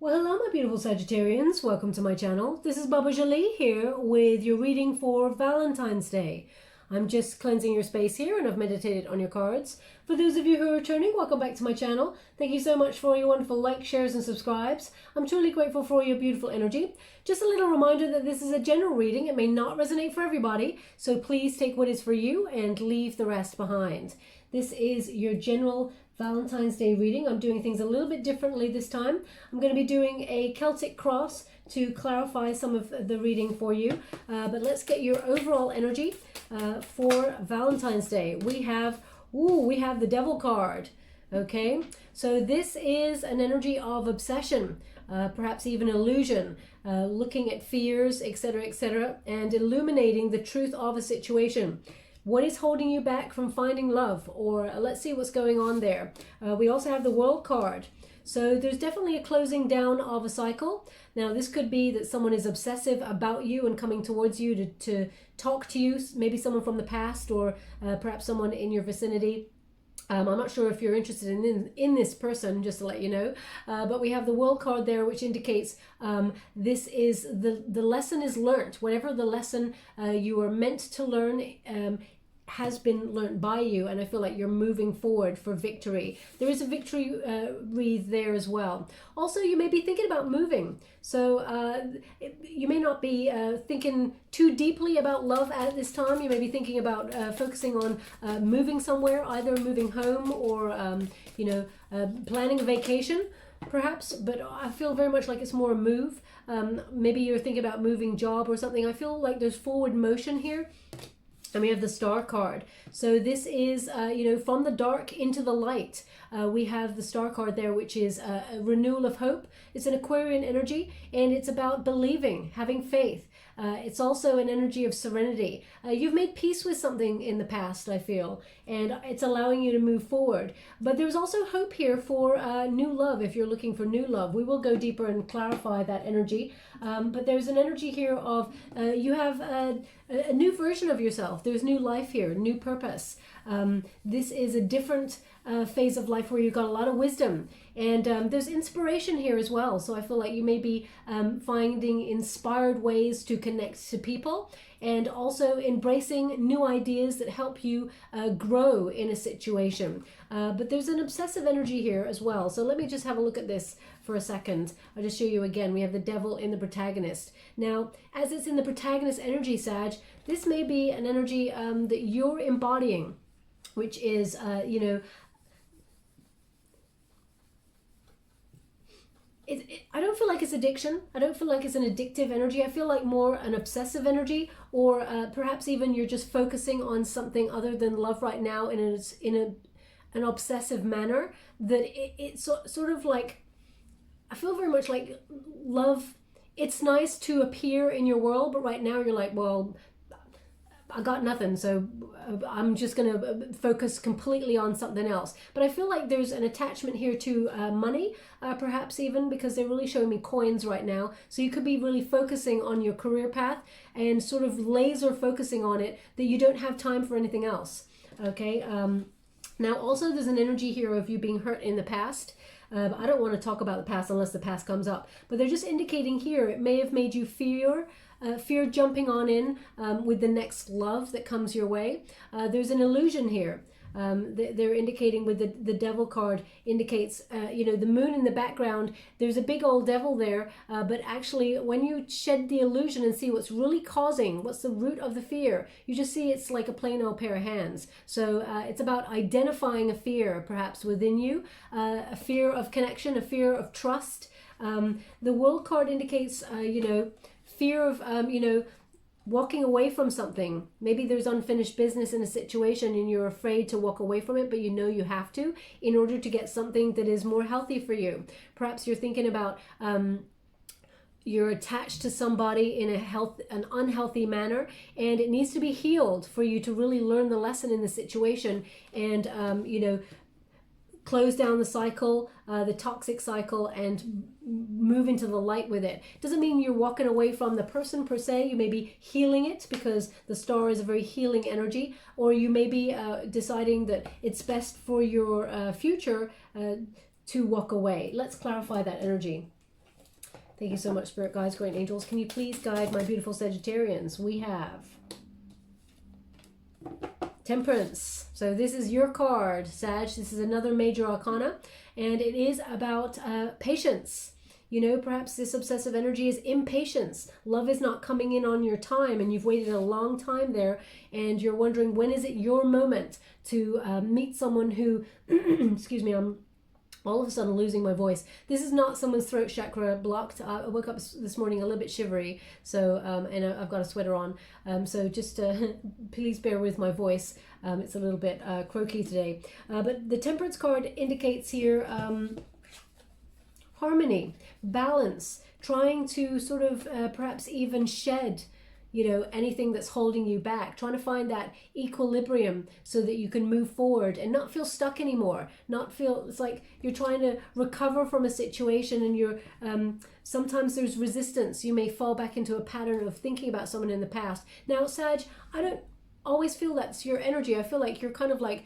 Well, hello, my beautiful Sagittarians. Welcome to my channel. This is Baba Jolie here with your reading for Valentine's Day. I'm just cleansing your space here and I've meditated on your cards. For those of you who are returning, welcome back to my channel. Thank you so much for your wonderful likes, shares and subscribes. I'm truly grateful for your beautiful energy. Just a little reminder that this is a general reading. It may not resonate for everybody, so please take what is for you and leave the rest behind. This is your general Valentine's Day reading. I'm doing things a little bit differently this time. I'm going to be doing a Celtic cross to clarify some of the reading for you. But let's get your overall energy for Valentine's Day. We have the Devil card. Okay, so this is an energy of obsession, perhaps even illusion, looking at fears, etc., and illuminating the truth of a situation. What is holding you back from finding love? Or let's see what's going on there. We also have the World card. So there's definitely a closing down of a cycle. Now this could be that someone is obsessive about you and coming towards you to talk to you, maybe someone from the past or perhaps someone in your vicinity. I'm not sure if you're interested in this person, just to let you know, but we have the World card there, which indicates this is the lesson is learnt. Whatever the lesson you are meant to learn has been learnt by you, and I feel like you're moving forward for victory. There is a victory wreath there as well. Also, you may be thinking about moving, so you may not be thinking too deeply about love at this time. You may be thinking about focusing on moving somewhere, either moving home or planning a vacation perhaps, but I feel very much like it's more a move. Maybe you're thinking about moving job or something. I feel like there's forward motion here. And we have the Star card. So this is, from the dark into the light. We have the Star card there, which is a renewal of hope. It's an Aquarian energy, and it's about believing, having faith. It's also an energy of serenity. You've made peace with something in the past, I feel, and it's allowing you to move forward. But there's also hope here for new love, if you're looking for new love. We will go deeper and clarify that energy. But there's an energy here of you have a new version of yourself. There's new life here, new purpose. This is a different phase of life where you've got a lot of wisdom, and there's inspiration here as well. So I feel like you may be finding inspired ways to connect to people, and also embracing new ideas that help you grow in a situation. But there's an obsessive energy here as well. So let me just have a look at this for a second. I'll just show you again. We have the Devil in the protagonist. Now, as it's in the protagonist energy, Sag, this may be an energy that you're embodying, which is, I don't feel like it's addiction. I don't feel like it's an addictive energy. I feel like more an obsessive energy, or perhaps even you're just focusing on something other than love right now in an obsessive manner. That it's sort of like, I feel very much like love. It's nice to appear in your world, but right now you're like, well, I got nothing, so I'm just going to focus completely on something else. But I feel like there's an attachment here to money, perhaps even, because they're really showing me coins right now. So you could be really focusing on your career path and sort of laser focusing on it, that you don't have time for anything else. Okay. Now also there's an energy here of you being hurt in the past. I don't want to talk about the past unless the past comes up, but they're just indicating here it may have made you fear jumping on in with the next love that comes your way. There's an illusion here. They're indicating with the Devil card indicates, the moon in the background. There's a big old devil there, but actually when you shed the illusion and see what's really causing, what's the root of the fear, you just see it's like a plain old pair of hands. So it's about identifying a fear perhaps within you, a fear of connection, a fear of trust. The World card indicates, fear of, walking away from something. Maybe there's unfinished business in a situation and you're afraid to walk away from it, but you know you have to in order to get something that is more healthy for you. Perhaps you're thinking about you're attached to somebody in an unhealthy manner, and it needs to be healed for you to really learn the lesson in the situation and, close down the cycle, the toxic cycle, and move into the light with it. Doesn't mean you're walking away from the person per se. You may be healing it because the star is a very healing energy, or you may be deciding that it's best for your future to walk away. Let's clarify that energy. Thank you so much, Spirit Guides, Great Angels. Can you please guide my beautiful Sagittarians? We have Temperance. So this is your card, Sag. This is another major arcana, and it is about patience. You know, perhaps this obsessive energy is impatience. Love is not coming in on your time, and you've waited a long time there, and you're wondering, when is it your moment to meet someone who, excuse me, I'm all of a sudden losing my voice. This is not someone's throat chakra blocked. I woke up this morning a little bit shivery, so and I've got a sweater on, so just please bear with my voice. It's a little bit croaky today, but the Temperance card indicates here harmony, balance, trying to sort of perhaps even shed, you know, anything that's holding you back, trying to find that equilibrium so that you can move forward and not feel stuck anymore, not feel, it's like you're trying to recover from a situation, and you're sometimes there's resistance. You may fall back into a pattern of thinking about someone in the past. Now, Sag, I don't always feel that's your energy. I feel like you're kind of like,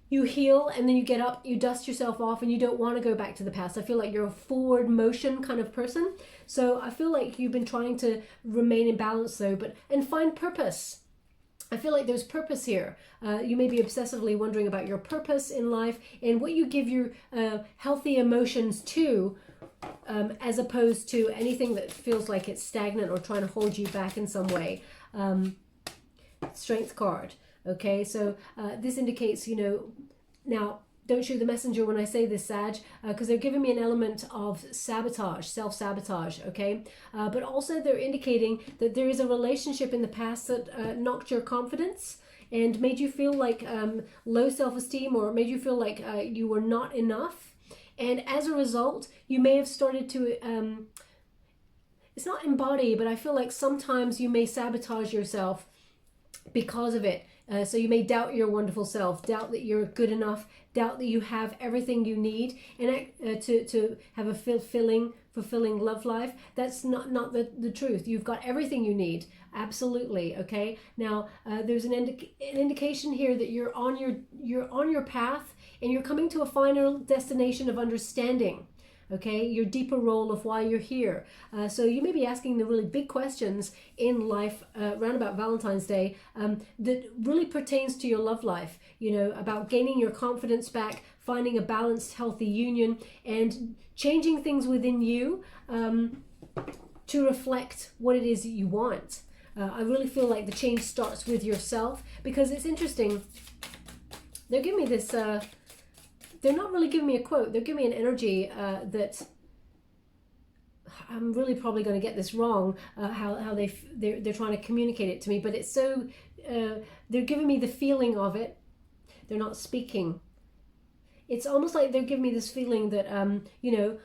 you heal and then you get up, you dust yourself off, and you don't want to go back to the past. I feel like you're a forward motion kind of person. So I feel like you've been trying to remain in balance though, and find purpose. I feel like there's purpose here. You may be obsessively wondering about your purpose in life and what you give your healthy emotions to, as opposed to anything that feels like it's stagnant or trying to hold you back in some way. Strength card. Okay, so this indicates, you know, now don't shoot the messenger when I say this, Sag, because they're giving me an element of sabotage, self-sabotage, okay? But also they're indicating that there is a relationship in the past that knocked your confidence and made you feel like low self-esteem, or made you feel like you were not enough. And as a result, you may have started to, it's not embody, but I feel like sometimes you may sabotage yourself because of it. So you may doubt your wonderful self, doubt that you're good enough, doubt that you have everything you need and to have a fulfilling love life. That's not the truth. You've got everything you need. Absolutely. Okay. Now there's an indication here that you're on your path, and you're coming to a final destination of understanding. Okay, your deeper role of why you're here. So you may be asking the really big questions in life around about Valentine's Day that really pertains to your love life, you know, about gaining your confidence back, finding a balanced, healthy union, and changing things within you to reflect what it is that you want. I really feel like the change starts with yourself, because it's interesting. They're giving me this... they're not really giving me a quote. They're giving me an energy that I'm really probably going to get this wrong. How they're trying to communicate it to me, but it's so they're giving me the feeling of it. They're not speaking. It's almost like they're giving me this feeling that you know,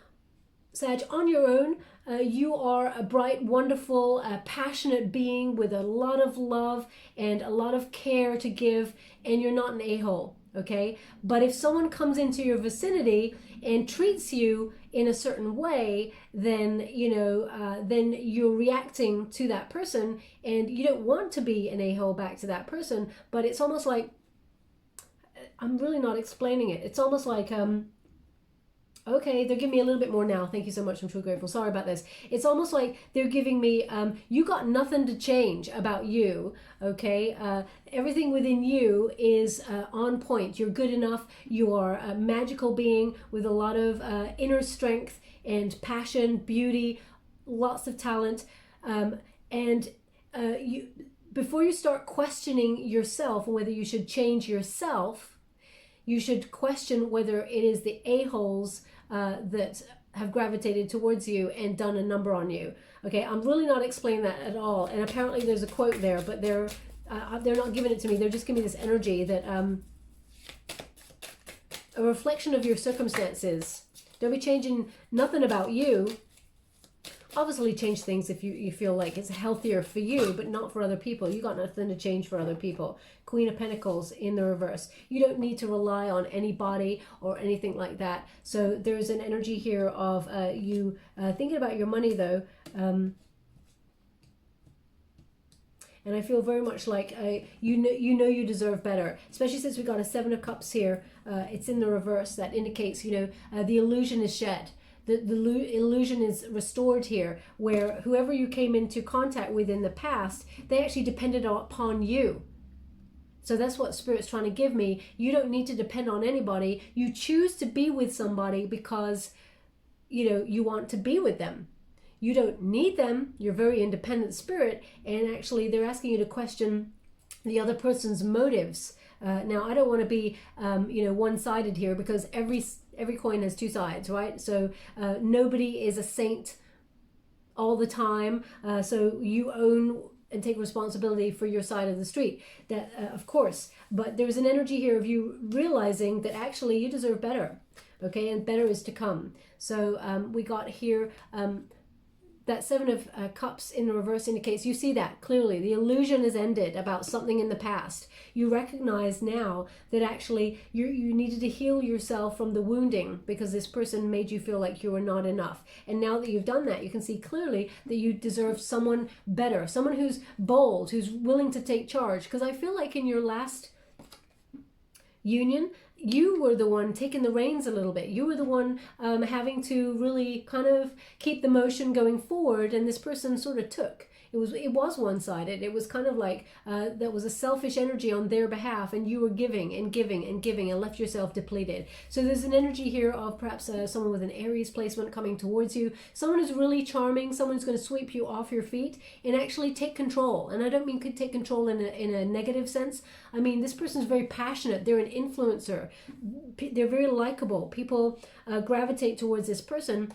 Sag, on your own, you are a bright, wonderful, passionate being with a lot of love and a lot of care to give, and you're not an a-hole. Okay, but if someone comes into your vicinity and treats you in a certain way, then you know, then you're reacting to that person, and you don't want to be an a-hole back to that person. But it's almost like, I'm really not explaining it. It's almost like okay, they're giving me a little bit more now. Thank you so much. I'm so grateful. Sorry about this. It's almost like they're giving me, you got nothing to change about you, okay? Everything within you is on point. You're good enough. You are a magical being with a lot of inner strength and passion, beauty, lots of talent. And you, before you start questioning yourself and whether you should change yourself, you should question whether it is the a-holes that have gravitated towards you and done a number on you. Okay, I'm really not explaining that at all. And apparently there's a quote there, but they're not giving it to me. They're just giving me this energy that a reflection of your circumstances. Don't be changing nothing about you. Obviously change things if you feel like it's healthier for you, but not for other people. You got nothing to change for other people. Queen of Pentacles in the reverse. You don't need to rely on anybody or anything like that. So there's an energy here of you thinking about your money though. And I feel very much like you know you deserve better, especially since we got a 7 of Cups here. It's in the reverse. That indicates, you know, the illusion is shed. the illusion is restored here, where whoever you came into contact with in the past, they actually depended upon you. So that's what Spirit's trying to give me. You don't need to depend on anybody. You choose to be with somebody because, you know, you want to be with them. You don't need them. You're very independent spirit, and actually they're asking you to question the other person's motives. Now, I don't want to be, you know, one-sided here, because every coin has two sides, right? So nobody is a saint all the time. So you own and take responsibility for your side of the street. That, of course, but there's an energy here of you realizing that actually you deserve better, okay, and better is to come. So we got here that Seven of Cups in the reverse indicates you see that clearly. The illusion is ended about something in the past. You recognize now that actually you needed to heal yourself from the wounding because this person made you feel like you were not enough. And now that you've done that, you can see clearly that you deserve someone better, someone who's bold, who's willing to take charge. Because I feel like in your last union, you were the one taking the reins a little bit. You were the one having to really kind of keep the motion going forward, and this person sort of took. It was one-sided. It was kind of like that was a selfish energy on their behalf, and you were giving and giving and giving and left yourself depleted. So there's an energy here of perhaps someone with an Aries placement coming towards you. Someone who's really charming. Someone who's going to sweep you off your feet and actually take control. And I don't mean could take control in a negative sense. I mean, this person's very passionate. They're an influencer. They're very likable. People gravitate towards this person.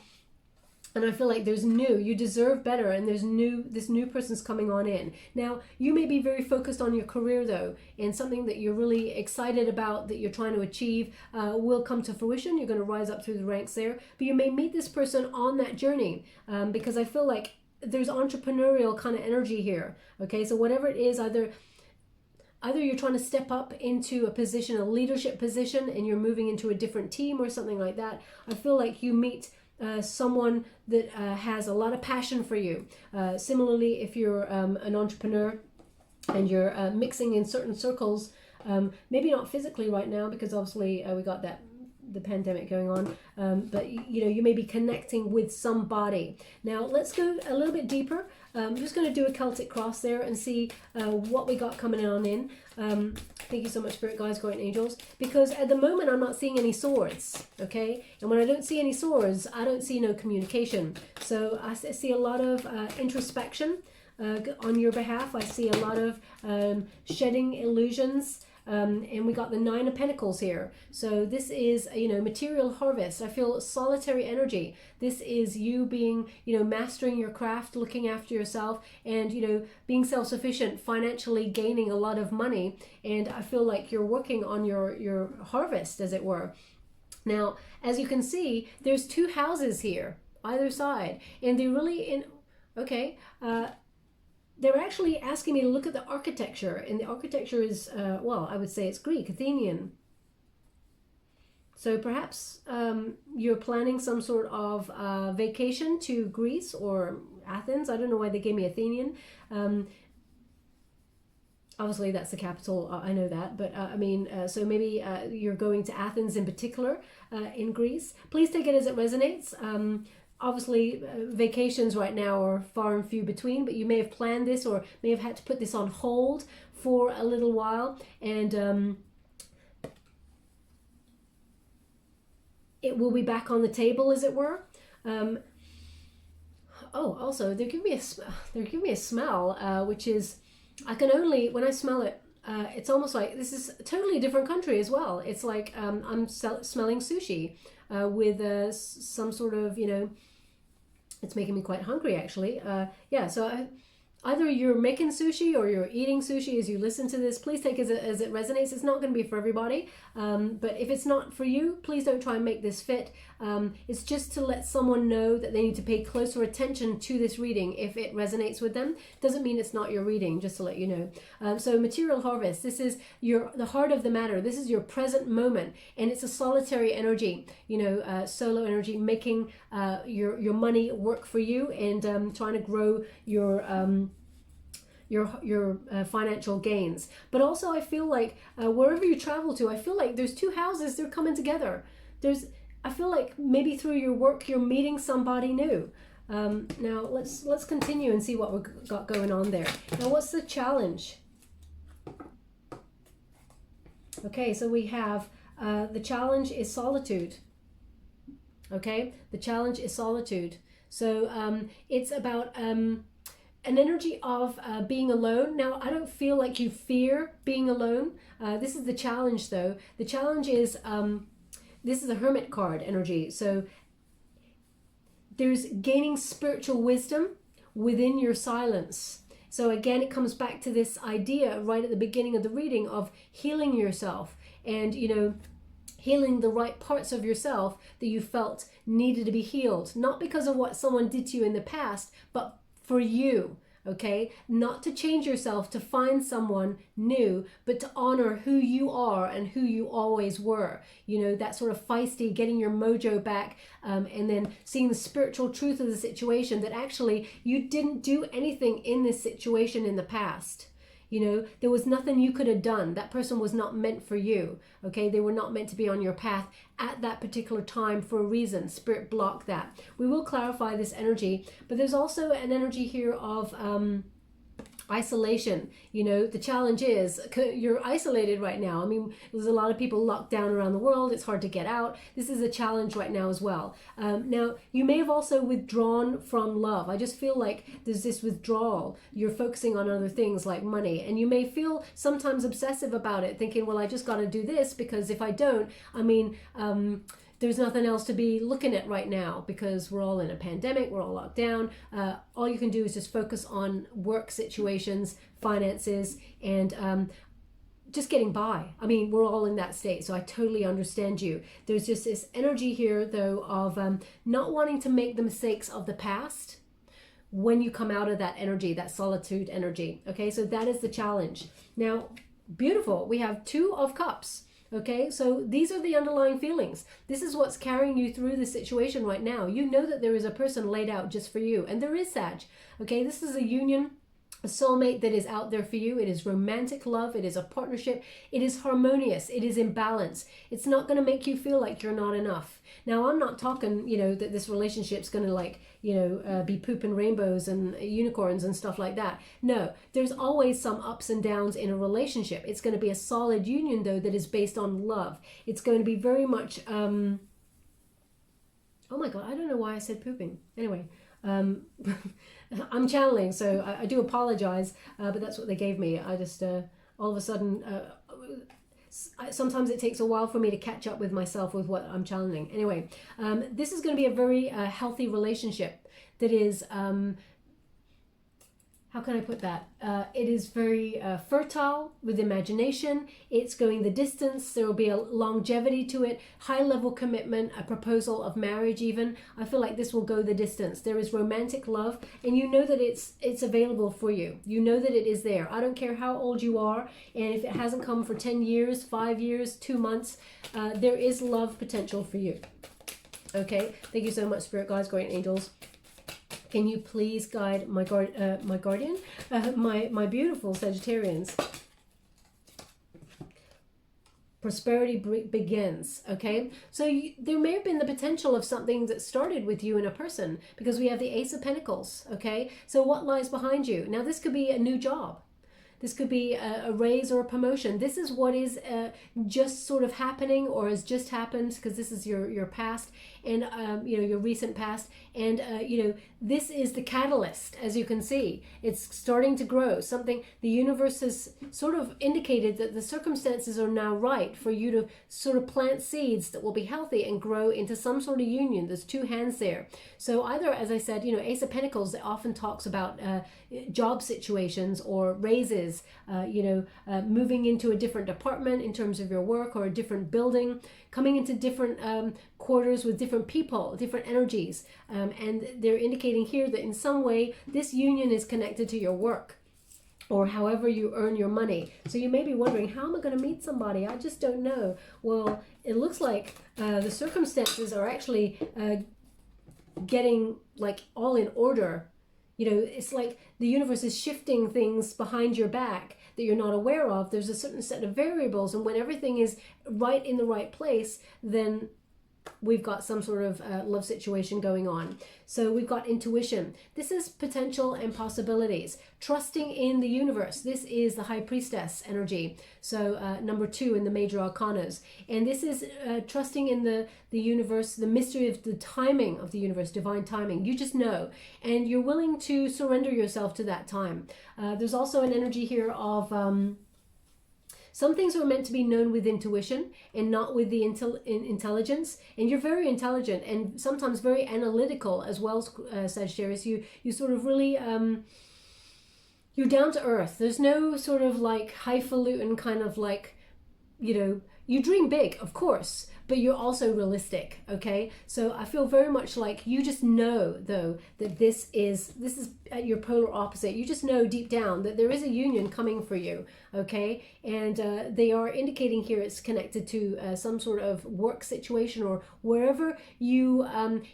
And I feel like there's new, you deserve better, and this new person's coming on in. Now, you may be very focused on your career though, and something that you're really excited about, that you're trying to achieve, will come to fruition. You're going to rise up through the ranks there, but you may meet this person on that journey, because I feel like there's entrepreneurial kind of energy here. Okay, so whatever it is, either you're trying to step up into a position, a leadership position, and you're moving into a different team or something like that. I feel like you meet someone that has a lot of passion for you. Similarly, if you're an entrepreneur and you're mixing in certain circles, maybe not physically right now, because obviously we got the pandemic going on, but you know, you may be connecting with somebody. Now let's go a little bit deeper. I'm just going to do a Celtic cross there and see what we got coming on in. Thank you so much, Spirit Guides, Guardian Angels, because at the moment I'm not seeing any swords, okay? And when I don't see any swords, I don't see no communication. So I see a lot of introspection on your behalf. I see a lot of shedding illusions. And we got the Nine of Pentacles here. So this is, you know, material harvest. I feel solitary energy. This is you being, you know, mastering your craft, looking after yourself, and, you know, being self-sufficient, financially gaining a lot of money. And I feel like you're working on your harvest, as it were. Now, as you can see, there's two houses here, either side. And they really, they're actually asking me to look at the architecture, and the architecture is, well, I would say it's Greek, Athenian. So perhaps you're planning some sort of vacation to Greece or Athens. I don't know why they gave me Athenian. Obviously, that's the capital. I know that. But I mean, so maybe you're going to Athens in particular in Greece. Please take it as it resonates. Obviously, vacations right now are far and few between, but you may have planned this or may have had to put this on hold for a little while, and it will be back on the table, as it were. Also, they're giving me a smell, which is, I can only, when I smell it, it's almost like this is a totally different country as well. It's like I'm smelling sushi with some sort of, you know, it's making me quite hungry actually. Yeah, so either you're making sushi or you're eating sushi as you listen to this. Please take it as it resonates. It's not going to be for everybody, but if it's not for you, please don't try and make this fit. It's just to let someone know that they need to pay closer attention to this reading if it resonates with them. Doesn't mean it's not your reading, just to let you know. So material harvest, this is the heart of the matter. This is your present moment, and it's a solitary energy, you know, solo energy, making your money work for you, and trying to grow your financial gains. But also I feel like wherever you travel to, I feel like there's two houses, they're coming together. I feel like maybe through your work you're meeting somebody new. Now let's continue and see what we've got going on there. Now what's the challenge? Okay, so we have the challenge is solitude. Okay, the challenge is solitude. So it's about an energy of being alone. Now, I don't feel like you fear being alone. This is the challenge, though. The challenge is, this is a hermit card energy. So there's gaining spiritual wisdom within your silence. So again, it comes back to this idea right at the beginning of the reading of healing yourself and, you know, healing the right parts of yourself that you felt needed to be healed. Not because of what someone did to you in the past, but for you. Okay, not to change yourself to find someone new, but to honor who you are and who you always were. You know, that sort of feisty, getting your mojo back, and then seeing the spiritual truth of the situation, that actually you didn't do anything in this situation in the past. You know, there was nothing you could have done. That person was not meant for you. Okay, they were not meant to be on your path at that particular time for a reason. Spirit blocked that. We will clarify this energy, but there's also an energy here of isolation. You know, the challenge is you're isolated right now. I mean, there's a lot of people locked down around the world. It's hard to get out. This is a challenge right now as well. Now, you may have also withdrawn from love. I just feel like there's this withdrawal. You're focusing on other things like money, and you may feel sometimes obsessive about it, thinking, well, I just got to do this because if I don't, I mean, there's nothing else to be looking at right now because we're all in a pandemic, we're all locked down. All you can do is just focus on work situations, finances, and just getting by. I mean, we're all in that state, so I totally understand you. There's just this energy here, though, of not wanting to make the mistakes of the past when you come out of that energy, that solitude energy. Okay, so that is the challenge. Now, beautiful. We have Two of Cups. Okay, so these are the underlying feelings. This is what's carrying you through the situation right now. You know that there is a person laid out just for you, and there is, Sag. Okay, this is a union, a soulmate that is out there for you. It is romantic love. It is a partnership. It is harmonious. It is in balance. It's not going to make you feel like you're not enough. Now, I'm not talking, you know, that this relationship's going to, like, you know, be pooping rainbows and unicorns and stuff like that. No, there's always some ups and downs in a relationship. It's going to be a solid union, though, that is based on love. It's going to be very much, oh my God, I don't know why I said pooping. Anyway, I'm channeling, so I do apologize, but that's what they gave me. I just, all of a sudden, sometimes it takes a while for me to catch up with myself with what I'm channeling. Anyway, this is going to be a very healthy relationship that is, how can I put that? It is very fertile with imagination. It's going the distance. There will be a longevity to it, high level commitment, a proposal of marriage even. I feel like this will go the distance. There is romantic love, and you know that it's available for you. You know that it is there. I don't care how old you are, and if it hasn't come for 10 years, 5 years, 2 months, there is love potential for you. Okay, thank you so much, Spirit Guides, Guardian Angels. Can you please guide my guardian, my beautiful Sagittarians? Prosperity begins. Okay, so there may have been the potential of something that started with you and a person, because we have the Ace of Pentacles. Okay, so what lies behind you? Now, this could be a new job. This could be a raise or a promotion. This is what is just sort of happening or has just happened, because this is your past and you know, your recent past, and you know, this is the catalyst. As you can see, it's starting to grow. Something, the universe has sort of indicated that the circumstances are now right for you to sort of plant seeds that will be healthy and grow into some sort of union. There's two hands there. So either, as I said, you know, Ace of Pentacles, it often talks about job situations or raises, you know, moving into a different department in terms of your work, or a different building, coming into different quarters with different people, different energies. And they're indicating here that in some way this union is connected to your work, or however you earn your money. So you may be wondering, how am I going to meet somebody? I just don't know. Well, it looks like the circumstances are actually getting like all in order. You know, it's like the universe is shifting things behind your back that you're not aware of. There's a certain set of variables, and when everything is right in the right place, then we've got some sort of love situation going on. So we've got intuition. This is potential and possibilities. Trusting in the universe. This is the High Priestess energy. So number 2 in the major arcanas. And this is trusting in the universe, the mystery of the timing of the universe, divine timing. You just know. And you're willing to surrender yourself to that time. There's also an energy here of... some things are meant to be known with intuition and not with the intelligence. And you're very intelligent and sometimes very analytical as well, Sagittarius. You sort of really, you're down to earth. There's no sort of like highfalutin kind of like, you know, you dream big, of course, but you're also realistic, okay? So I feel very much like you just know, though, that this is at your polar opposite. You just know deep down that there is a union coming for you, okay? And they are indicating here it's connected to some sort of work situation or wherever you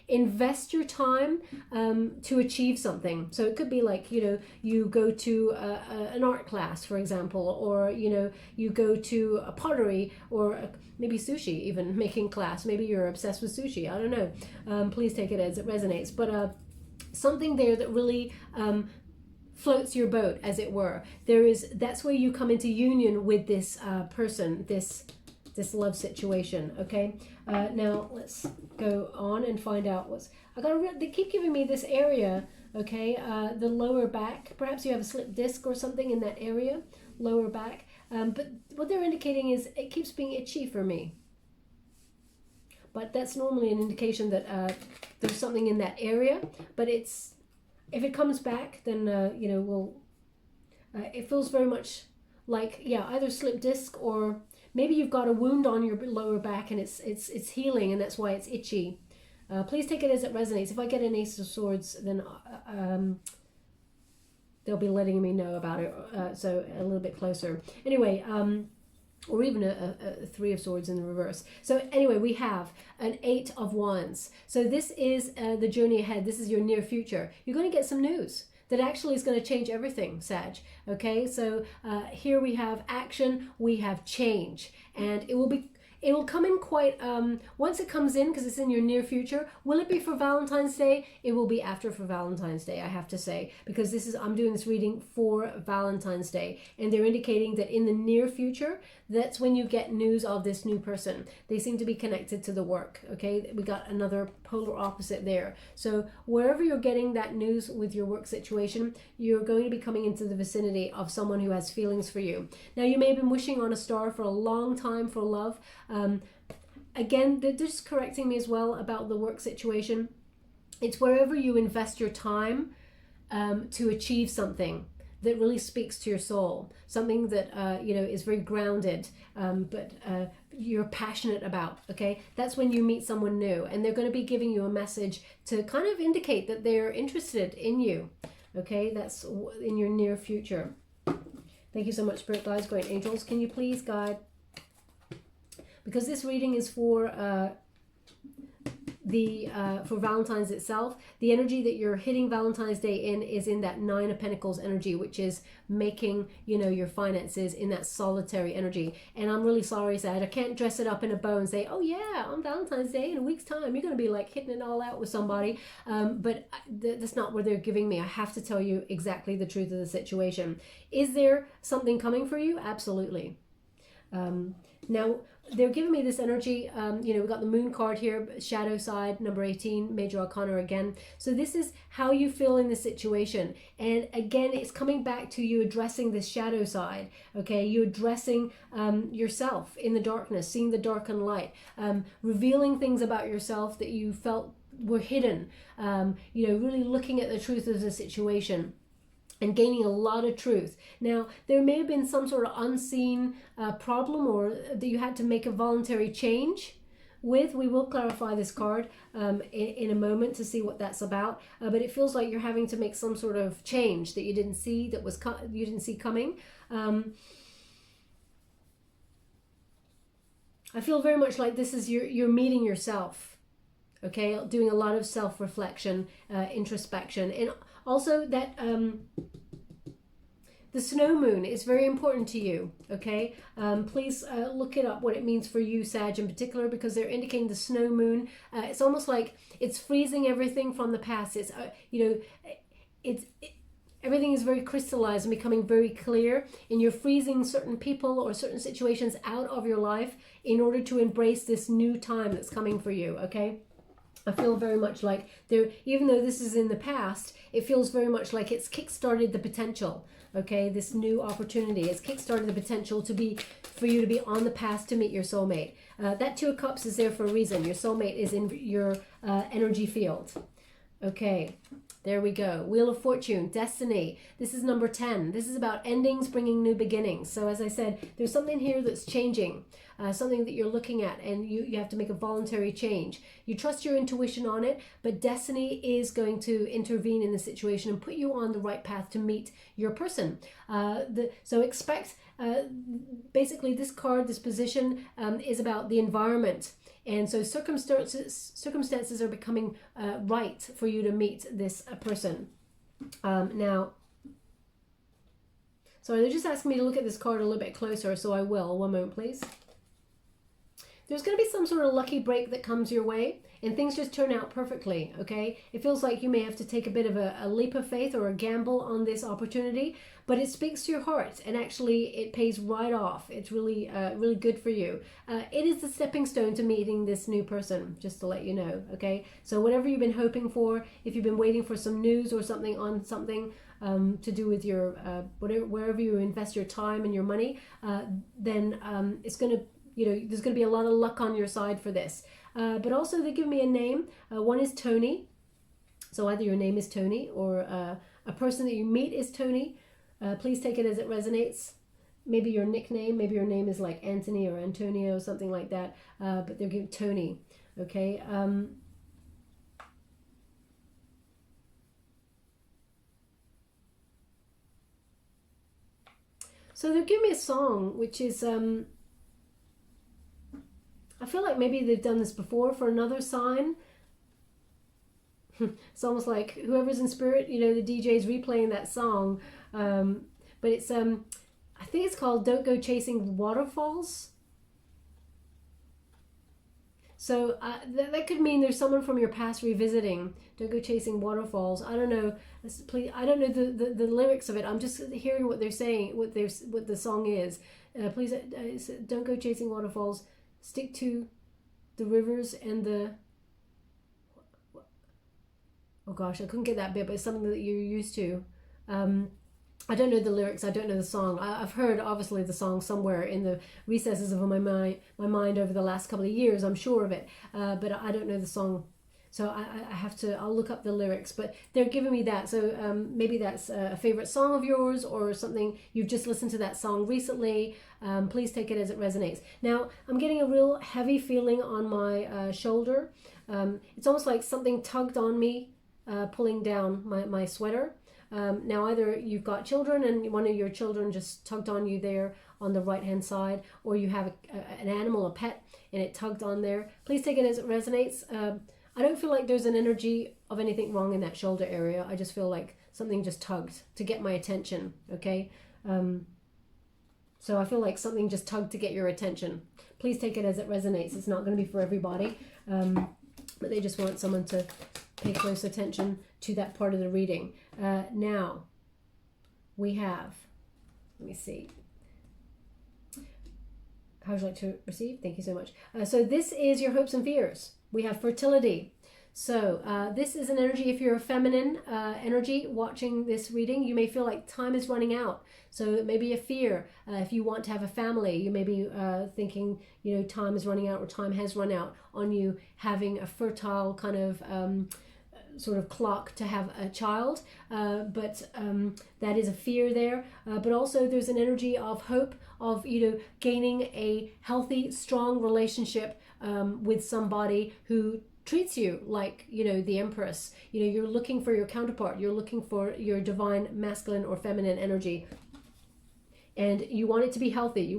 invest your time to achieve something. So it could be like, you know, you go to an art class, for example, or, you know, you go to a pottery or maybe sushi even making class. Maybe you're obsessed with sushi. I don't know. Please take it as it resonates. But something there that really floats your boat, as it were. That's where you come into union with this person, this love situation. Okay. Now let's go on and find out they keep giving me this area. Okay. The lower back. Perhaps you have a slip disc or something in that area, lower back. But what they're indicating is it keeps being itchy for me. But that's normally an indication that there's something in that area. But if it comes back, then, you know, it feels very much like, yeah, either slip disc or maybe you've got a wound on your lower back and it's healing and that's why it's itchy. Please take it as it resonates. If I get an Ace of Swords, then they'll be letting me know about it, so a little bit closer. Anyway, or even a 3 of Swords in the reverse. So anyway, we have an 8 of Wands. So this is the journey ahead. This is your near future. You're going to get some news that actually is going to change everything, Sag. Okay, so here we have action, we have change, and it will come in quite, once it comes in, because it's in your near future, will it be for Valentine's Day? It will be after for Valentine's Day, I have to say, because I'm doing this reading for Valentine's Day, and they're indicating that in the near future, that's when you get news of this new person. They seem to be connected to the work, okay? We got another polar opposite there. So wherever you're getting that news with your work situation, you're going to be coming into the vicinity of someone who has feelings for you. Now, you may have been wishing on a star for a long time for love. Again, they're just correcting me as well about the work situation. It's wherever you invest your time to achieve something that really speaks to your soul, something that you know, is very grounded, but you're passionate about. Okay, that's when you meet someone new, and they're going to be giving you a message to kind of indicate that they're interested in you. Okay, that's in your near future. Thank you so much, Spirit Guides, Great Angels. Can you please guide? Because this reading is for Valentine's itself. The energy that you're hitting Valentine's Day is in that 9 of Pentacles energy, which is making, you know, your finances in that solitary energy. And I'm really sorry, Sad, I can't dress it up in a bow and say, oh yeah, on Valentine's Day in a week's time you're going to be like hitting it all out with somebody. But that's not what they're giving me. I have to tell you exactly the truth of the situation. Is there something coming for you? Absolutely. Now, they're giving me this energy, you know, we've got the moon card here, shadow side, number 18, major arcana again. So this is how you feel in this situation. And again, it's coming back to you addressing this shadow side, okay? You're addressing yourself in the darkness, seeing the dark and light, revealing things about yourself that you felt were hidden, you know, really looking at the truth of the situation and gaining a lot of truth. Now, there may have been some sort of unseen problem or that you had to make a voluntary change with. We will clarify this card in a moment to see what that's about. But it feels like you're having to make some sort of change that you didn't see, you didn't see coming. I feel very much like this is you're meeting yourself. Okay, doing a lot of self-reflection, introspection, and also that The snow moon is very important to you, okay? Please look it up, what it means for you, Sag, in particular, because they're indicating the snow moon. It's almost like it's freezing everything from the past. It's, everything is very crystallized and becoming very clear, and you're freezing certain people or certain situations out of your life in order to embrace this new time that's coming for you, okay? I feel very much like there, even though this is in the past, it feels very much like it's kickstarted the potential. Okay, this new opportunity has kickstarted the potential for you to be on the path to meet your soulmate. That Two of Cups is there for a reason. Your soulmate is in your energy field. Okay, there we go. Wheel of Fortune, Destiny. This is number 10. This is about endings bringing new beginnings. So as I said, there's something here that's changing, something that you're looking at, and you have to make a voluntary change. You trust your intuition on it, but Destiny is going to intervene in the situation and put you on the right path to meet your person. So expect, basically this card, this position is about the environment. And so circumstances are becoming right for you to meet this person. Now, sorry, they're just asking me to look at this card a little bit closer, so I will. One moment, please. There's going to be some sort of lucky break that comes your way, and things just turn out perfectly, okay? It feels like you may have to take a bit of a leap of faith or a gamble on this opportunity, but it speaks to your heart, and actually it pays right off. It's really, really good for you. It is the stepping stone to meeting this new person, just to let you know, okay? So whatever you've been hoping for, if you've been waiting for some news or something on something to do with your, wherever you invest your time and your money, then it's going to, there's going to be a lot of luck on your side for this. But also they give me a name. One is Tony. So either your name is Tony or a person that you meet is Tony. Please take it as it resonates. Maybe your nickname, maybe your name is like Anthony or Antonio or something like that. But they're giving Tony. Okay. So they'll give me a song, which is... I feel like maybe they've done this before for another sign. It's almost like whoever's in spirit, the DJ's replaying that song. But it's, I think it's called Don't Go Chasing Waterfalls. So that could mean there's someone from your past revisiting. Don't go chasing waterfalls. I don't know. Please, I don't know the lyrics of it. I'm just hearing what they're saying, what the song is. Please don't go chasing waterfalls. Stick to the rivers and the... Oh gosh, I couldn't get that bit, but it's something that you're used to. I don't know the lyrics. I don't know the song. I've heard, obviously, the song somewhere in the recesses of my mind over the last couple of years. I'm sure of it, but I don't know the song. So I have to, I'll look up the lyrics, but they're giving me that. So maybe that's a favorite song of yours or something. You've just listened to that song recently. Please take it as it resonates. Now, I'm getting a real heavy feeling on my shoulder. It's almost like something tugged on me, pulling down my sweater. Now, either you've got children and one of your children just tugged on you there on the right-hand side, or you have an animal, a pet, and it tugged on there. Please take it as it resonates. I don't feel like there's an energy of anything wrong in that shoulder area. I just feel like something just tugged to get my attention, okay? So I feel like something just tugged to get your attention. Please take it as it resonates. It's not going to be for everybody, but they just want someone to pay close attention to that part of the reading. Now, we have, let me see. How would you like to receive? Thank you so much. So this is your hopes and fears. We have fertility. So this is an energy, if you're a feminine energy watching this reading, you may feel like time is running out. So it may be a fear. If you want to have a family, you may be thinking, time is running out or time has run out on you having a fertile kind of sort of clock to have a child. But that is a fear there. But also there's an energy of hope of, gaining a healthy, strong relationship with somebody who treats you like, the Empress. You're looking for your counterpart. You're looking for your divine masculine or feminine energy. And you want it to be healthy.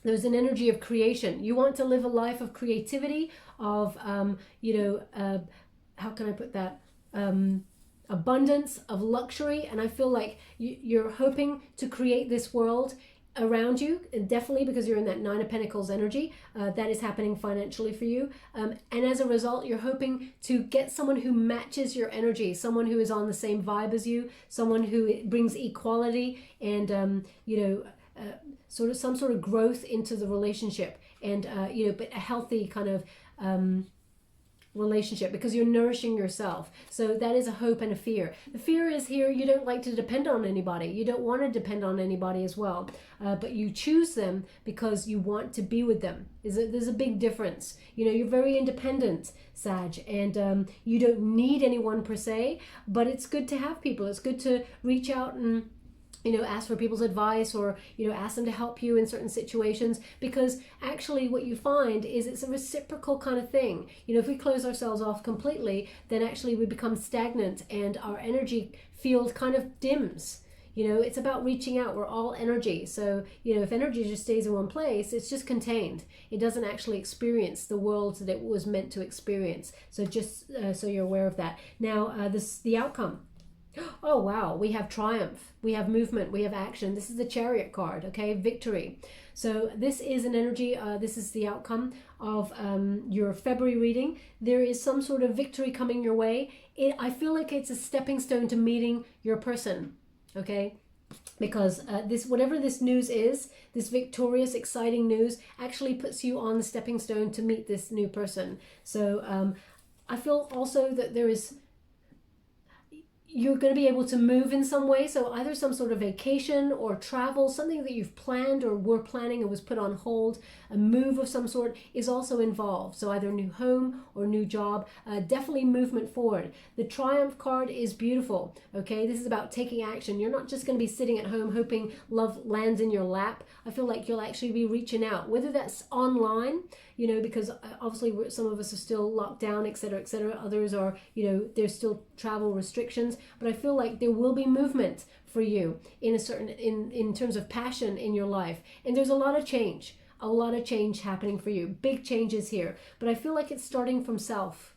There's an energy of creation. You want to live a life of creativity, of, how can I put that? abundance, of luxury, and I feel like you're hoping to create this world around you, and definitely because you're in that Nine of Pentacles energy, that is happening financially for you, and as a result you're hoping to get someone who matches your energy, someone who is on the same vibe as you, someone who brings equality and sort of some sort of growth into the relationship, and but a healthy kind of relationship, because you're nourishing yourself. So that is a hope and a fear. The fear is here, you don't like to depend on anybody. You don't want to depend on anybody as well, but you choose them because you want to be with them. There's a big difference. You're very independent, Sag, and you don't need anyone per se, but it's good to have people. It's good to reach out and ask for people's advice, or ask them to help you in certain situations, because actually what you find is it's a reciprocal kind of thing. If we close ourselves off completely, then actually we become stagnant and our energy field kind of dims. It's about reaching out. We're all energy. So if energy just stays in one place, it's just contained. It doesn't actually experience the world that it was meant to experience. So just so you're aware of that. Now the outcome. Oh wow, we have triumph, we have movement, we have action. This is the Chariot card, okay? Victory. So this is an energy, this is the outcome of your February reading. There is some sort of victory coming your way. I feel like it's a stepping stone to meeting your person, okay? Because whatever this news is, this victorious, exciting news actually puts you on the stepping stone to meet this new person. So I feel also that you're going to be able to move in some way. So either some sort of vacation or travel, something that you've planned or were planning and was put on hold, a move of some sort is also involved. So either a new home or new job, definitely movement forward. The Triumph card is beautiful, okay? This is about taking action. You're not just going to be sitting at home hoping love lands in your lap. I feel like you'll actually be reaching out, whether that's online, because obviously some of us are still locked down, etc., etc. Others are, there's still travel restrictions. But I feel like there will be movement for you in terms of passion in your life. And there's a lot of change happening for you. Big changes here. But I feel like it's starting from self,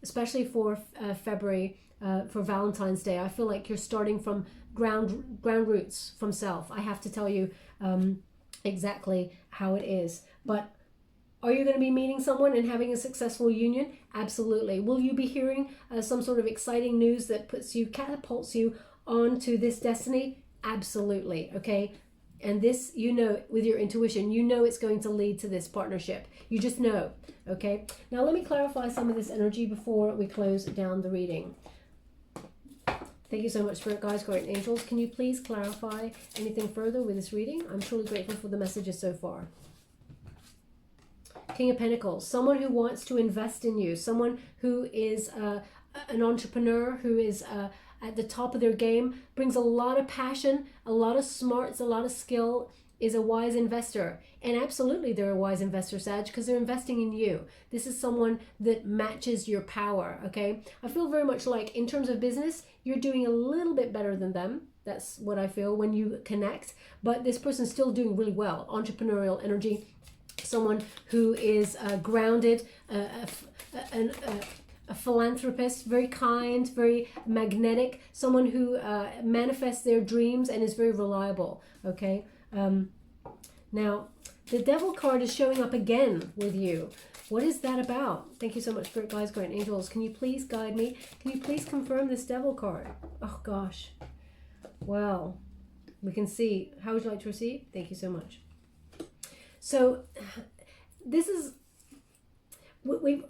especially for February, for Valentine's Day. I feel like you're starting from ground roots, from self. I have to tell you exactly how it is. But are you going to be meeting someone and having a successful union? Absolutely. Will you be hearing some sort of exciting news that catapults you onto this destiny? Absolutely. Okay. And this, with your intuition, it's going to lead to this partnership. You just know. Okay. Now let me clarify some of this energy before we close down the reading. Thank you so much, Spirit Guides, Guardian Angels. Can you please clarify anything further with this reading? I'm truly grateful for the messages so far. King of Pentacles, someone who wants to invest in you, someone who is an entrepreneur, who is at the top of their game, brings a lot of passion, a lot of smarts, a lot of skill, is a wise investor. And absolutely they're a wise investor, Sag, because they're investing in you. This is someone that matches your power, okay? I feel very much like in terms of business, you're doing a little bit better than them. That's what I feel when you connect. But this person's still doing really well. Entrepreneurial energy. Someone who is grounded, a philanthropist, very kind, very magnetic, someone who manifests their dreams and is very reliable, okay? Now, the Devil card is showing up again with you. What is that about? Thank you so much, Spirit Guides, Guardian Angels. Can you please guide me? Can you please confirm this Devil card? Oh, gosh. Well, we can see. How would you like to receive? Thank you so much. So this is,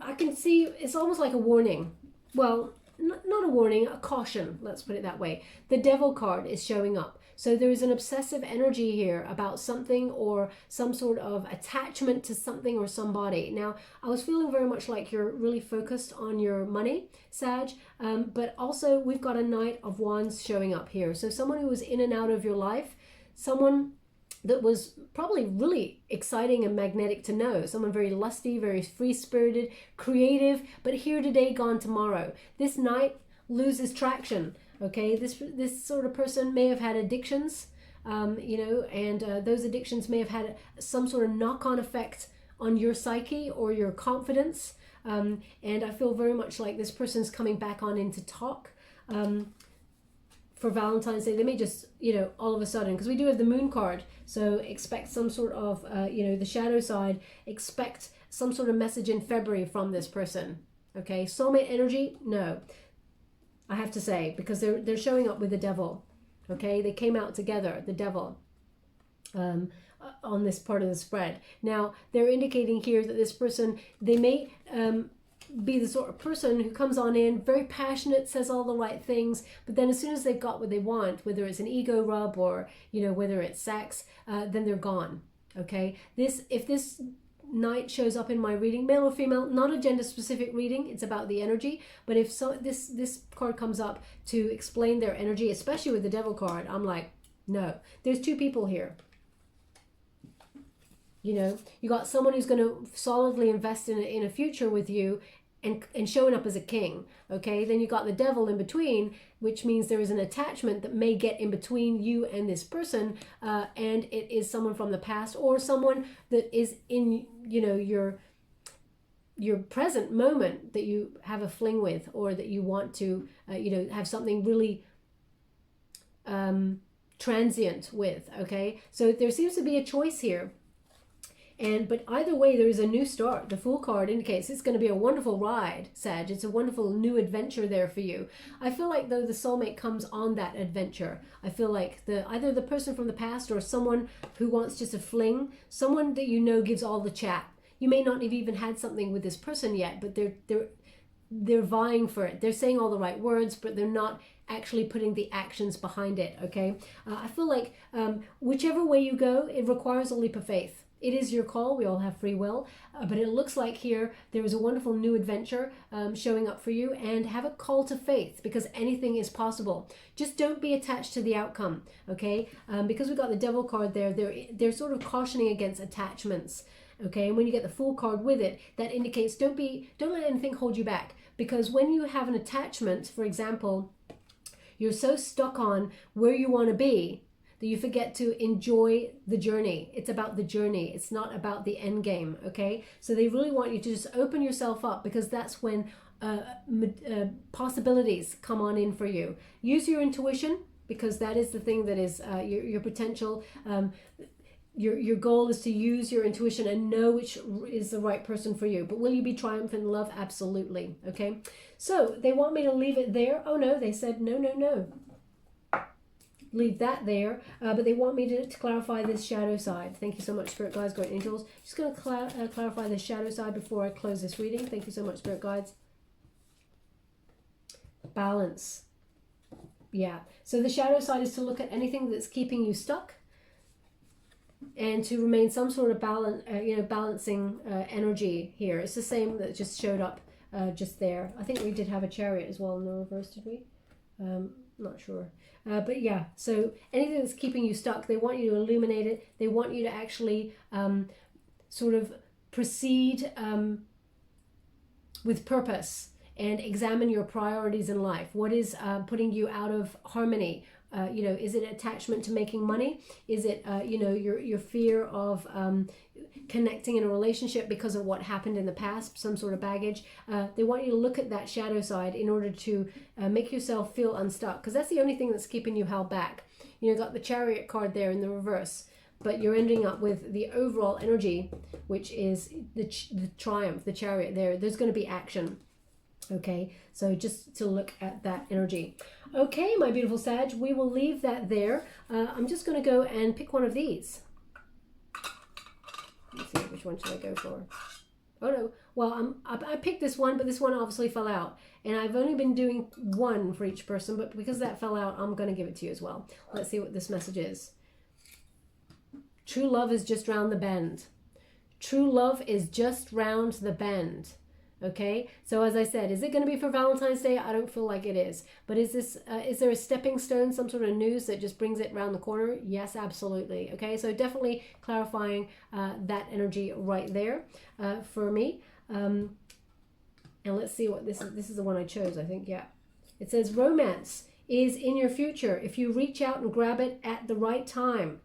I can see it's almost like a warning. Well, not a warning, a caution, let's put it that way. The Devil card is showing up. So there is an obsessive energy here about something or some sort of attachment to something or somebody. Now, I was feeling very much like you're really focused on your money, Sag, but also we've got a Knight of Wands showing up here. So someone who was in and out of your life, someone that was probably really exciting and magnetic to know. Someone very lusty, very free-spirited, creative, but here today, gone tomorrow. This Knight loses traction, okay? This sort of person may have had addictions, and those addictions may have had some sort of knock-on effect on your psyche or your confidence. And I feel very much like this person's coming back on into talk. for Valentine's Day. They may just, you know, all of a sudden, because we do have the moon card, so expect some sort of, you know, the shadow side, expect some sort of message in February from this person. Okay, soulmate energy, no, I have to say, because they're showing up with the devil. Okay, they came out together, the devil, on this part of the spread. Now, they're indicating here that this person, they may be the sort of person who comes on in, very passionate, says all the right things, but then as soon as they've got what they want, whether it's an ego rub or, you know, whether it's sex, then they're gone. Okay, if this knight shows up in my reading, male or female, not a gender specific reading, it's about the energy, but if so, this card comes up to explain their energy, especially with the devil card, I'm like, no, there's two people here. You know, you got someone who's going to solidly invest in a future with you and showing up as a king. Okay, then you got the devil in between, which means there is an attachment that may get in between you and this person, and it is someone from the past or someone that is in, you know, your present moment that you have a fling with, or that you want to, you know, have something really transient with. Okay, so there seems to be a choice here. But either way, there is a new start. The Fool card indicates it's going to be a wonderful ride, Sag. It's a wonderful new adventure there for you. I feel like, though, the soulmate comes on that adventure. I feel like either the person from the past or someone who wants just a fling, someone that you know gives all the chat. You may not have even had something with this person yet, but they're vying for it. They're saying all the right words, but they're not actually putting the actions behind it. Okay, I feel like whichever way you go, it requires a leap of faith. It is your call. We all have free will, but it looks like here there is a wonderful new adventure showing up for you, and have a call to faith, because anything is possible. Just don't be attached to the outcome, okay? Because we've got the devil card there, they're sort of cautioning against attachments, okay? And when you get the Fool card with it, that indicates don't let anything hold you back, because when you have an attachment, for example, you're so stuck on where you want to be that you forget to enjoy the journey. It's about the journey. It's not about the end game, okay? So they really want you to just open yourself up, because that's when possibilities come on in for you. Use your intuition, because that is the thing that is your potential. Your goal is to use your intuition and know which is the right person for you. But will you be triumphant in love? Absolutely, okay? So they want me to leave it there. Oh no, they said no. Leave that there, but they want me to clarify this shadow side. Thank you so much, Spirit Guides, Great Angels. Just going to clarify the shadow side before I close this reading. Thank you so much, Spirit Guides. Balance. Yeah, so the shadow side is to look at anything that's keeping you stuck, and to remain some sort of balance, balancing energy here. It's the same that just showed up just there. I think we did have a Chariot as well in the reverse, did we? Not sure. But yeah, so anything that's keeping you stuck, they want you to illuminate it. They want you to actually sort of proceed with purpose and examine your priorities in life. What is putting you out of harmony? Is it attachment to making money? Is it, your fear of connecting in a relationship because of what happened in the past, some sort of baggage? They want you to look at that shadow side in order to make yourself feel unstuck, because that's the only thing that's keeping you held back. You got the Chariot card there in the reverse, but you're ending up with the overall energy, which is the triumph, the Chariot there. There's going to be action. Okay, so just to look at that energy. Okay, my beautiful Sag, we will leave that there. I'm just going to go and pick one of these. Let's see, which one should I go for? Oh no, well, I picked this one, but this one obviously fell out. And I've only been doing one for each person, but because that fell out, I'm going to give it to you as well. Let's see what this message is. True love is just round the bend. True love is just round the bend. Okay, so as I said, is it going to be for Valentine's Day? I don't feel like it is. But is there a stepping stone, some sort of news that just brings it around the corner? Yes, absolutely. Okay, so definitely clarifying that energy right there for me. And let's see what this is. This is the one I chose, I think. Yeah. It says romance is in your future if you reach out and grab it at the right time.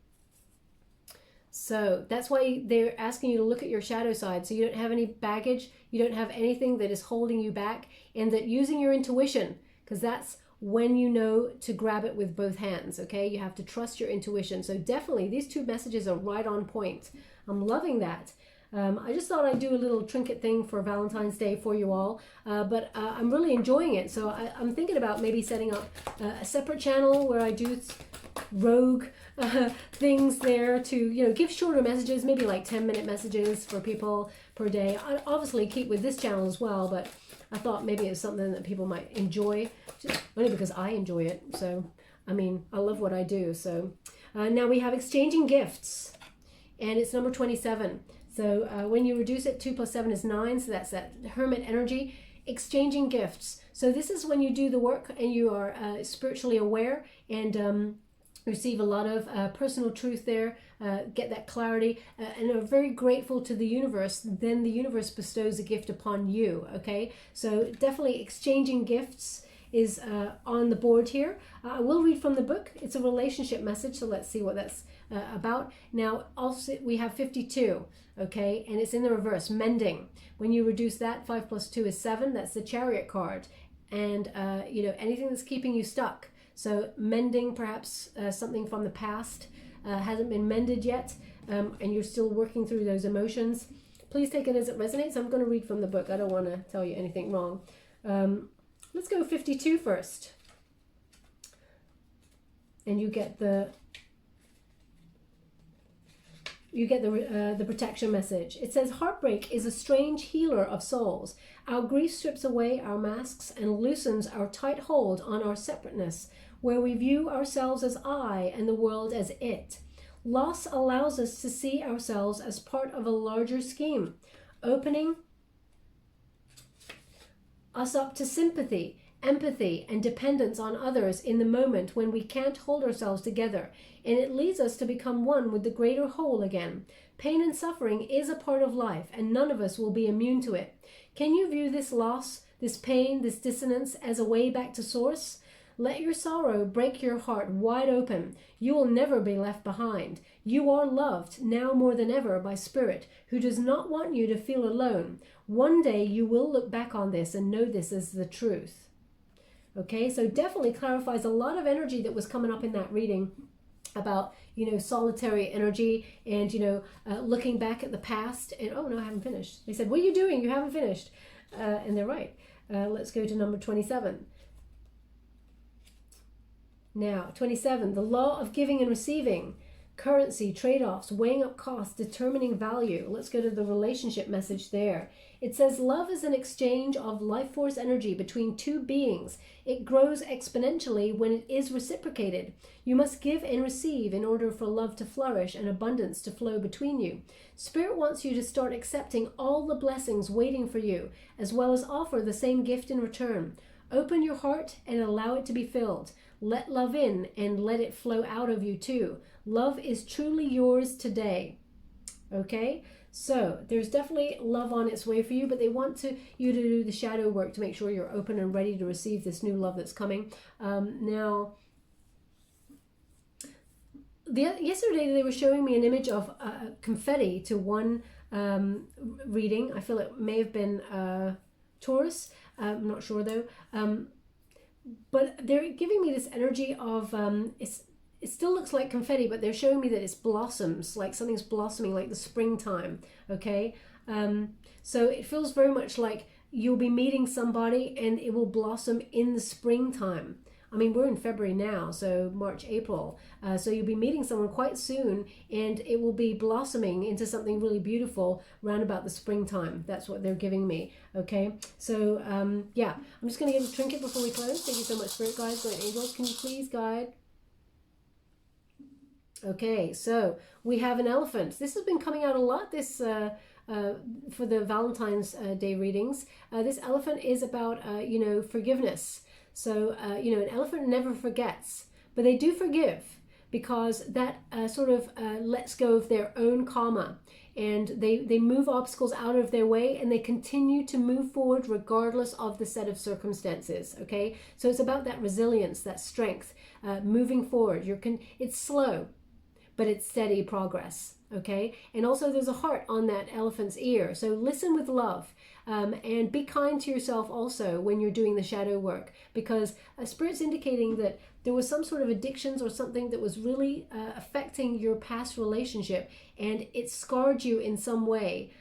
So that's why they're asking you to look at your shadow side, so you don't have any baggage, you don't have anything that is holding you back, and that using your intuition, because that's when you know to grab it with both hands, okay? You have to trust your intuition. So definitely these two messages are right on point. I'm loving that. I just thought I'd do a little trinket thing for Valentine's Day for you all, but I'm really enjoying it. So I'm thinking about maybe setting up a separate channel where I do rogue things there to, you know, give shorter messages, maybe like 10-minute messages for people per day. I obviously keep with this channel as well, but I thought maybe it's something that people might enjoy, just only because I enjoy it. So, I mean, I love what I do. So now we have exchanging gifts, and it's number 27. So when you reduce it, 2 plus 7 is 9. So that's that hermit energy, exchanging gifts. So this is when you do the work and you are spiritually aware and receive a lot of personal truth there, get that clarity, and are very grateful to the universe. Then the universe bestows a gift upon you, okay? So definitely exchanging gifts is on the board here. I will read from the book. It's a relationship message, so let's see what that's about. Now, also we have 52, okay? And it's in the reverse, mending. When you reduce that, 5 plus 2 is 7. That's the Chariot card. And, you know, anything that's keeping you stuck. So mending perhaps something from the past hasn't been mended yet, and you're still working through those emotions. Please take it as it resonates. I'm going to read from the book. I don't want to tell you anything wrong. Let's go 52 first. And you get the protection message. It says, heartbreak is a strange healer of souls. Our grief strips away our masks and loosens our tight hold on our separateness, where we view ourselves as I and the world as it. Loss allows us to see ourselves as part of a larger scheme, opening us up to sympathy, empathy, and dependence on others in the moment when we can't hold ourselves together, and it leads us to become one with the greater whole again. Pain and suffering is a part of life, and none of us will be immune to it. Can you view this loss, this pain, this dissonance as a way back to source? Let your sorrow break your heart wide open. You will never be left behind. You are loved now more than ever by Spirit, who does not want you to feel alone. One day you will look back on this and know this is the truth. Okay, so definitely clarifies a lot of energy that was coming up in that reading about, you know, solitary energy and, you know, looking back at the past and, oh no, I haven't finished. They said, what are you doing? You haven't finished. And they're right. Let's go to number 27. Now, 27, the law of giving and receiving, currency, trade-offs, weighing up costs, determining value. Let's go to the relationship message there. It says, love is an exchange of life force energy between two beings. It grows exponentially when it is reciprocated. You must give and receive in order for love to flourish and abundance to flow between you. Spirit wants you to start accepting all the blessings waiting for you, as well as offer the same gift in return. Open your heart and allow it to be filled. Let love in and let it flow out of you too. Love is truly yours today. Okay? So there's definitely love on its way for you, but they want you to do the shadow work to make sure you're open and ready to receive this new love that's coming. Now, yesterday they were showing me an image of confetti to one reading. I feel it may have been Taurus. I'm not sure though. But they're giving me this energy of, it still looks like confetti, but they're showing me that it's blossoms, like something's blossoming, like the springtime, okay? So it feels very much like you'll be meeting somebody and it will blossom in the springtime. I mean, we're in February now, so March, April. So you'll be meeting someone quite soon and it will be blossoming into something really beautiful round about the springtime. That's what they're giving me, okay? So, yeah, I'm just going to give a trinket before we close. Thank you so much, Spirit Guides, Guide Angels. Can you please guide? Okay, so we have an elephant. This has been coming out a lot this for the Valentine's Day readings. This elephant is about, you know, forgiveness. So, you know, an elephant never forgets, but they do forgive because that sort of lets go of their own karma, and they move obstacles out of their way and they continue to move forward regardless of the set of circumstances, okay? So it's about that resilience, that strength, moving forward. It's slow, but it's steady progress, okay? And also there's a heart on that elephant's ear. So listen with love, and be kind to yourself also when you're doing the shadow work, because Spirit's indicating that there was some sort of addictions or something that was really affecting your past relationship, and it scarred you in some way.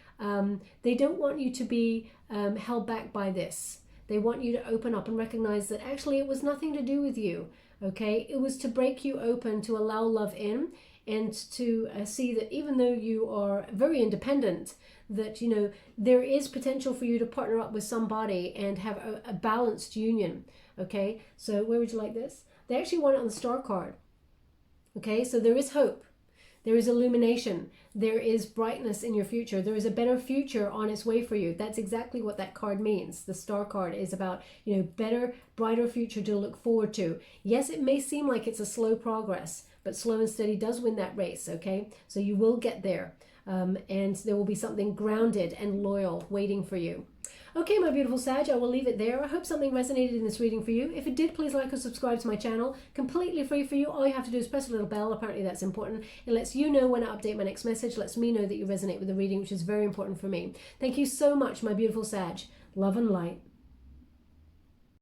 They don't want you to be held back by this. They want you to open up and recognize that actually it was nothing to do with you, okay? It was to break you open, to allow love in, and to see that even though you are very independent, that, you know, there is potential for you to partner up with somebody and have a balanced union, okay? So where would you like this? They actually want it on the star card, okay? So there is hope. There is illumination. There is brightness in your future. There is a better future on its way for you. That's exactly what that card means. The star card is about, you know, better, brighter future to look forward to. Yes, it may seem like it's a slow progress, but slow and steady does win that race, okay? So you will get there, and there will be something grounded and loyal waiting for you. Okay, my beautiful Sag, I will leave it there. I hope something resonated in this reading for you. If it did, please like and subscribe to my channel. Completely free for you. All you have to do is press a little bell. Apparently that's important. It lets you know when I update my next message. Lets me know that you resonate with the reading, which is very important for me. Thank you so much, my beautiful Sag. Love and light.